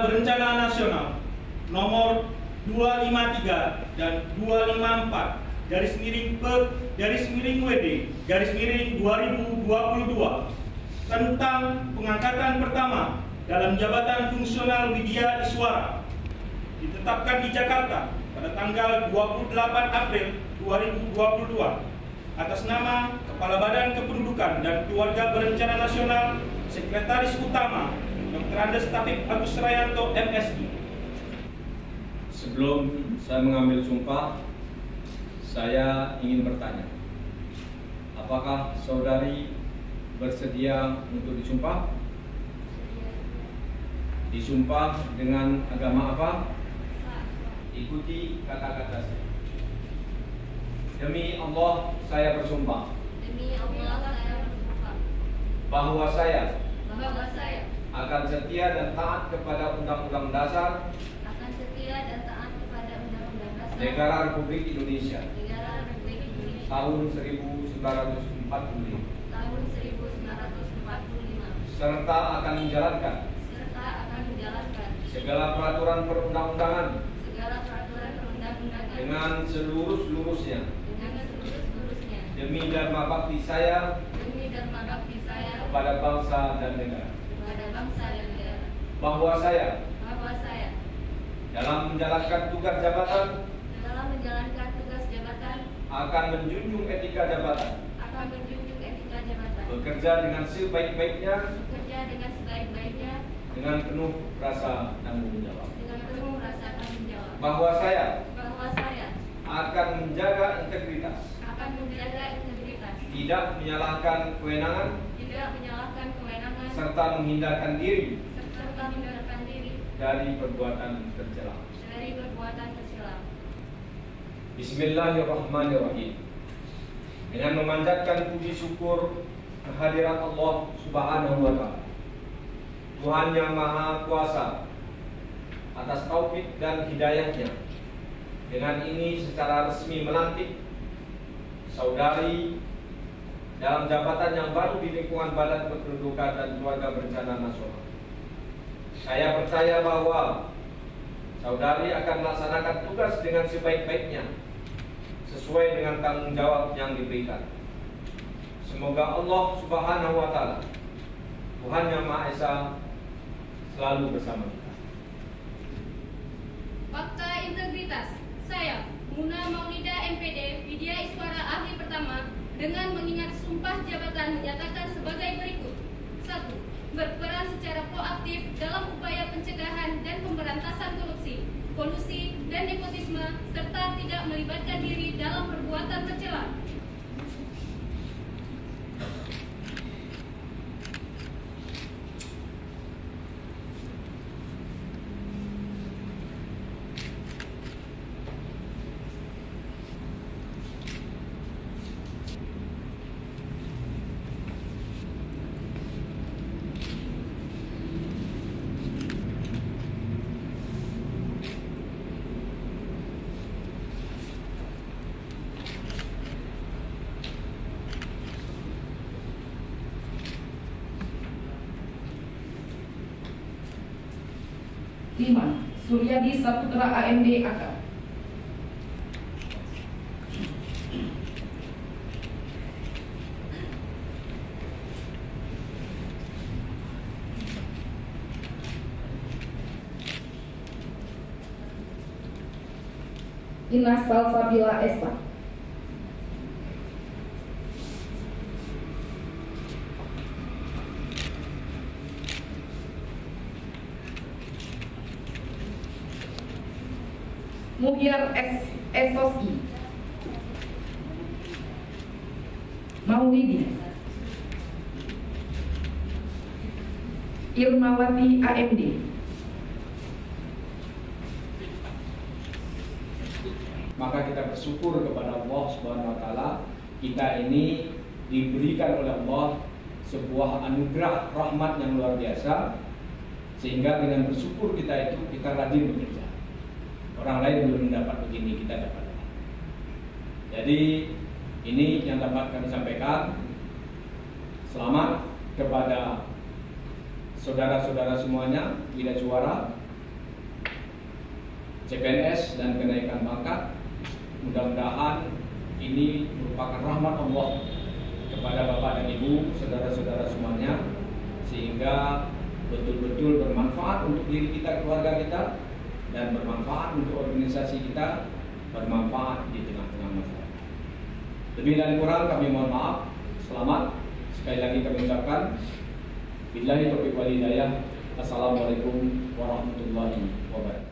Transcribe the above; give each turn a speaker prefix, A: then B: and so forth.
A: Berencana Nasional nomor 253 dan 254 /WD/2022 tentang pengangkatan pertama dalam jabatan fungsional Widya Iswara ditetapkan di Jakarta pada tanggal 28 April 2022 atas nama Kepala Badan Kependudukan dan Keluarga Berencana Nasional, Sekretaris Utama Dr. Andes Taufik Agus Rayanto, MSI.
B: Sebelum saya mengambil sumpah, saya ingin bertanya, apakah saudari bersedia untuk disumpah? Disumpah dengan agama apa? Ikuti kata-kata saya. Demi Allah saya bersumpah.
C: Demi Allah saya bersumpah
B: Bahwa saya akan setia dan taat kepada Undang-Undang Dasar Negara Republik Indonesia tahun 1945 serta akan menjalankan segala peraturan perundang-undangan dengan seluruh-seluruhnya demi dharma bakti saya kepada bangsa dan negara. Bahwa saya dalam menjalankan tugas jabatan akan menjunjung etika jabatan, bekerja dengan sebaik-baiknya dengan penuh rasa tanggung jawab. Bahwa saya akan menjaga integritas, tidak menyalahkan kewenangan, serta menghindarkan diri dari perbuatan tercela. Bismillahirrahmanirrahim. Dengan memanjatkan puji syukur kehadirat Allah Subhanahu wa Ta'ala, Tuhan yang Maha Kuasa, atas taufik dan hidayahnya, dengan ini secara resmi melantik saudari dalam jabatan yang baru di lingkungan Badan Kependudukan dan Keluarga Berencana Nasional. Saya percaya bahwa saudari akan melaksanakan tugas dengan sebaik-baiknya sesuai dengan tanggung jawab yang diberikan. Semoga Allah Subhanahu wa Ta'ala, Tuhan yang Maha Esa, selalu bersama kita.
C: Fakta integritas. Saya, Muna Maulida MPD Widya Iswara Ahli Pertama, dengan mengingat sumpah jabatan menyatakan sebagai berikut. 1. Berperan secara proaktif dalam upaya pencegahan dan pemberantasan korupsi, kolusi, dan nepotisme, serta tidak melibatkan diri dalam perbuatan tercela.
D: 5. Suryadi Saputra AMD AK. 6. Ina Salsabila Esta. 7. Muhyar Esoski. Maulidi. Irmawati AMD.
B: Maka kita bersyukur kepada Allah Subhanahu wa Ta'ala, kita ini diberikan oleh Allah sebuah anugerah rahmat yang luar biasa, sehingga dengan bersyukur kita itu kita rajin bekerja. Orang lain belum mendapat begini, kita dapat. Jadi ini yang dapat kami sampaikan. Selamat kepada saudara-saudara semuanya, Widya Iswara, CPNS dan kenaikan pangkat. Mudah-mudahan ini merupakan rahmat Allah kepada Bapak dan Ibu, saudara-saudara semuanya, sehingga betul-betul bermanfaat untuk diri kita, keluarga kita, dan bermanfaat untuk organisasi kita, bermanfaat di tengah-tengah masyarakat. Lebih dan kurang kami mohon maaf. Selamat. Sekali lagi kami ucapkan billahi taufiq wal hidayah. Assalamualaikum warahmatullahi wabarakatuh.